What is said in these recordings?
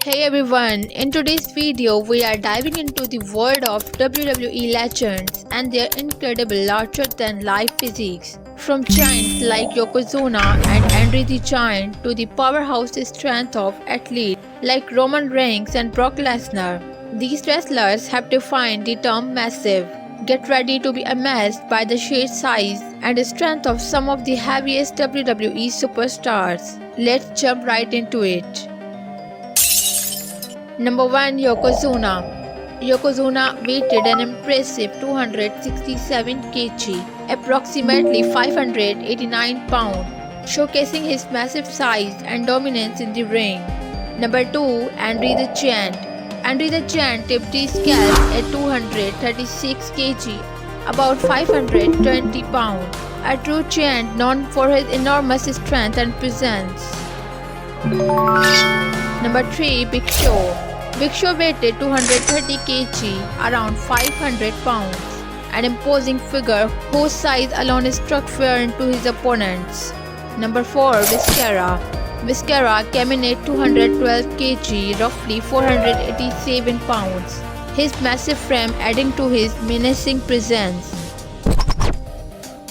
Hey everyone, in today's video we are diving into the world of WWE legends and their incredible larger than life physiques. From giants like Yokozuna and Andre the Giant to the powerhouse strength of athletes like Roman Reigns and Brock Lesnar, these wrestlers have defined the term massive. Get ready to be amazed by the sheer size and strength of some of the heaviest WWE superstars. Let's jump right into it. Number 1. Yokozuna. Yokozuna weighted an impressive 267 kg, approximately 589 pounds, showcasing his massive size and dominance in the ring. Number 2. Andre the Giant. Andre the Giant tipped the scales at 236 kg, about 520 pounds, a true giant known for his enormous strength and presence. Number 3. Big Show. Big Show weighted 230 kg, around 500 pounds, an imposing figure whose size alone struck fear into his opponents. Number 4. Viscera. Viscera came in at 212 kg, roughly 487 pounds, his massive frame adding to his menacing presence.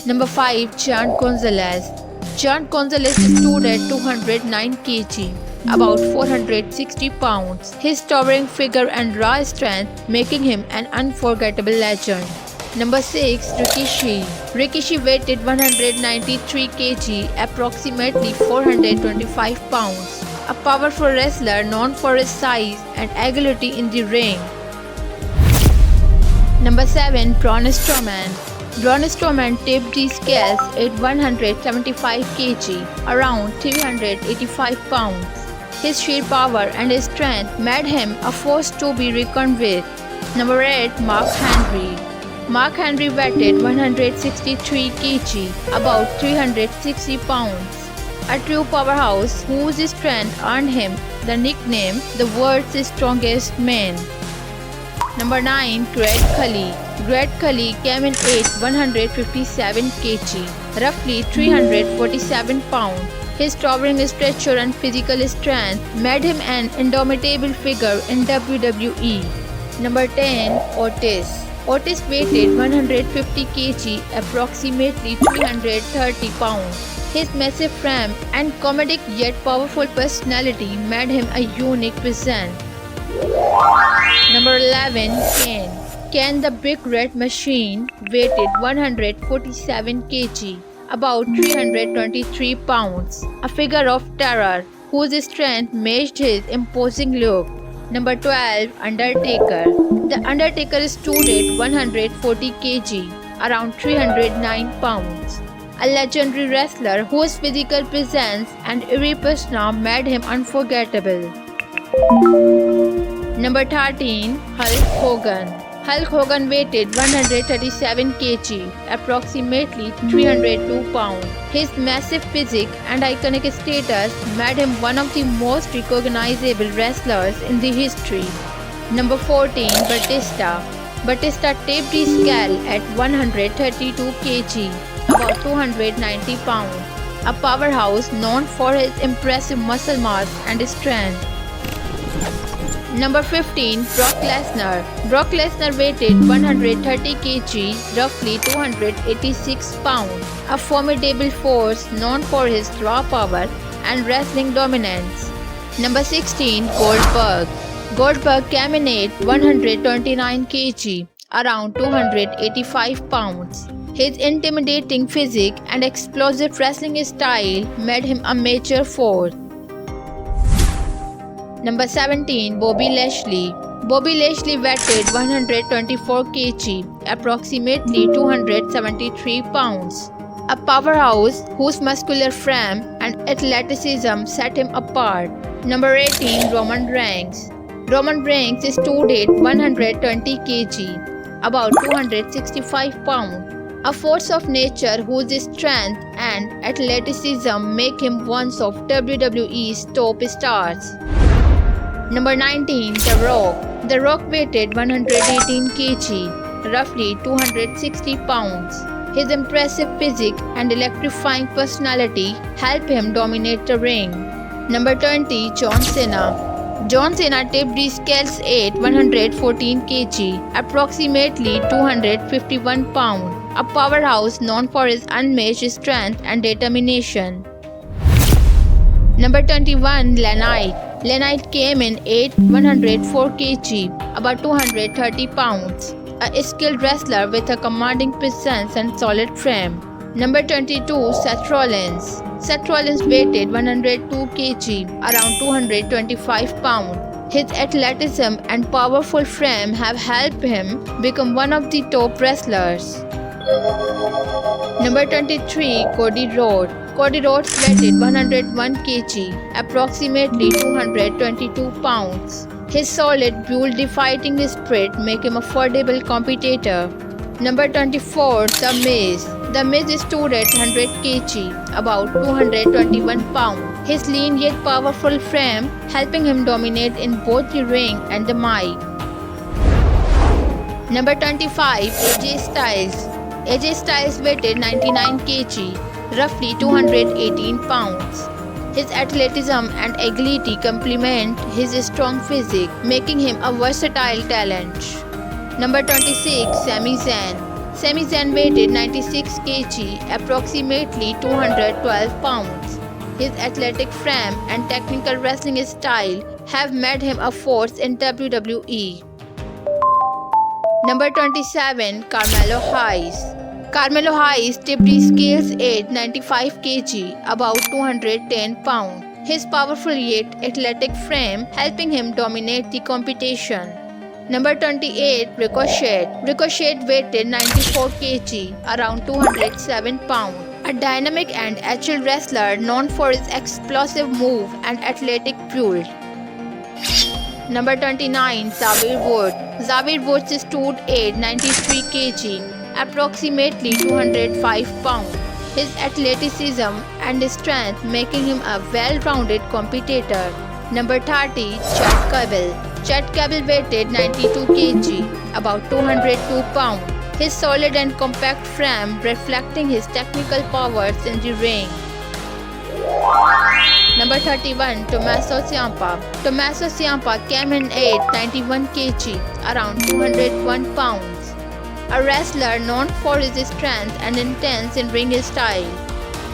Number 5. Giant Gonzalez. Giant Gonzalez stood at 209 kg, about 460 pounds, his towering figure and raw strength making him an unforgettable legend. Number 6. Rikishi. Rikishi weighted 193 kg, approximately 425 pounds, a powerful wrestler known for his size and agility in the ring. Number 7. Braun Strowman. Braun Strowman tipped the scales at 175 kg, around 385 pounds. His sheer power and strength made him a force to be reckoned with. Number 8. Mark Henry. Mark Henry weighted 163 kg, about 360 pounds, a true powerhouse whose strength earned him the nickname the world's strongest man. Number 9. Great Khali. Great Khali came in at 157 kg, roughly 347 pounds. His towering stature and physical strength made him an indomitable figure in WWE. Number 10. Otis. Otis weighted 150 kg, approximately 330 pounds. His massive frame and comedic yet powerful personality made him a unique presence. Number 11. Kane. Kane the Big Red Machine weighted 147 kg, about 323 pounds, a figure of terror whose strength matched his imposing look. Number 12. Undertaker. The Undertaker stood at 140 kg, around 309 pounds, a legendary wrestler whose physical presence and eerie persona made him unforgettable. Number 13. Hulk Hogan. Hulk Hogan weighted 137 kg, approximately 302 pounds. His massive physique and iconic status made him one of the most recognizable wrestlers in the history. Number 14. Batista. Batista tipped the scale at 132 kg, about 290 pounds, a powerhouse known for his impressive muscle mass and strength. Number 15. Brock Lesnar. Brock Lesnar weighted 130 kg, roughly 286 pounds, a formidable force known for his raw power and wrestling dominance. Number 16. Goldberg. Goldberg came in at 129 kg, around 285 pounds. His intimidating physique and explosive wrestling style made him a major force. Number 17. Bobby Lashley. Bobby Lashley weighted 124 kg, approximately 273 pounds, a powerhouse whose muscular frame and athleticism set him apart. Number 18. Roman Reigns. Roman Reigns stood at 120 kg, about 265 pounds, a force of nature whose strength and athleticism make him one of WWE's top stars. Number 19. The Rock. The Rock weighted 118 kg, roughly 260 pounds. His impressive physique and electrifying personality helped him dominate the ring. Number 20. John Cena. John Cena tipped the scales at 114 kg, approximately 251 pounds, a powerhouse known for his unmatched strength and determination. Number 21, Lenite. Lenite came in at 104 kg, about 230 pounds, a skilled wrestler with a commanding presence and solid frame. Number 22, Seth Rollins. Seth Rollins weighted 102 kg, around 225 pounds. His athleticism and powerful frame have helped him become one of the top wrestlers. Number 23, Cody Rhodes. Cody Rhodes weighted 101 kg, approximately 222 pounds. His solid, duel-defying spirit make him a formidable competitor. Number 24, The Miz. The Miz stood at 100 kg, about 221 pounds. His lean yet powerful frame helping him dominate in both the ring and the mic. Number 25, AJ Styles. AJ Styles weighted 99 kg, roughly 218 pounds. His athleticism and agility complement his strong physique, making him a versatile talent. Number 26, Sami Zayn. Sami Zayn weighted 96 kg, approximately 212 pounds. His athletic frame and technical wrestling style have made him a force in WWE. Number 27, Carmelo Hayes. Carmelo Hayes tipped the scales at 95 kg, about 210 pounds. His powerful yet athletic frame helping him dominate the competition. Number 28, Ricochet. Ricochet weighted 94 kg, around 207 pounds. A dynamic and agile wrestler known for his explosive move and athletic build. Number 29, Xavier Woods. Xavier Woods stood at 93 kg, approximately 205 pounds. His athleticism and strength making him a well-rounded competitor. Number 30, Chad Gable. Chad Gable weighted 92 kg, about 202 pounds. His solid and compact frame reflecting his technical powers in the ring. Number 31, Tommaso Ciampa. Tommaso Ciampa came in at 91 kg, around 201 pounds. A wrestler known for his strength and intense in-ring style.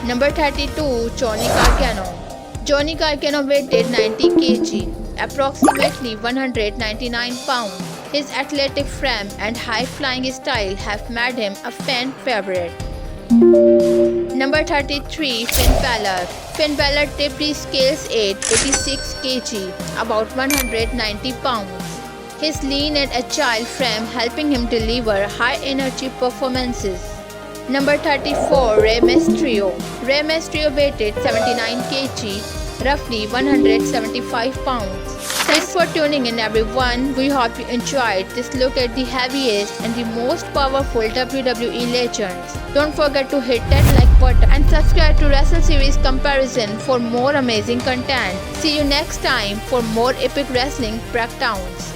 Number 32, Johnny Gargano. Johnny Gargano weighted 90 kg, approximately 199 pounds. His athletic frame and high-flying style have made him a fan favorite. Number 33, Finn Balor. Finn Balor tipped the scales at 86 kg, about 190 pounds. His lean and agile frame helping him deliver high-energy performances. Number 34, Rey Mysterio. Rey Mysterio weighted 79 kg, roughly 175 pounds. Thanks for tuning in, everyone. We hope you enjoyed this look at the heaviest and the most powerful WWE legends. Don't forget to hit that like button and subscribe to Wrestle Series Comparison for more amazing content. See you next time for more epic wrestling breakdowns.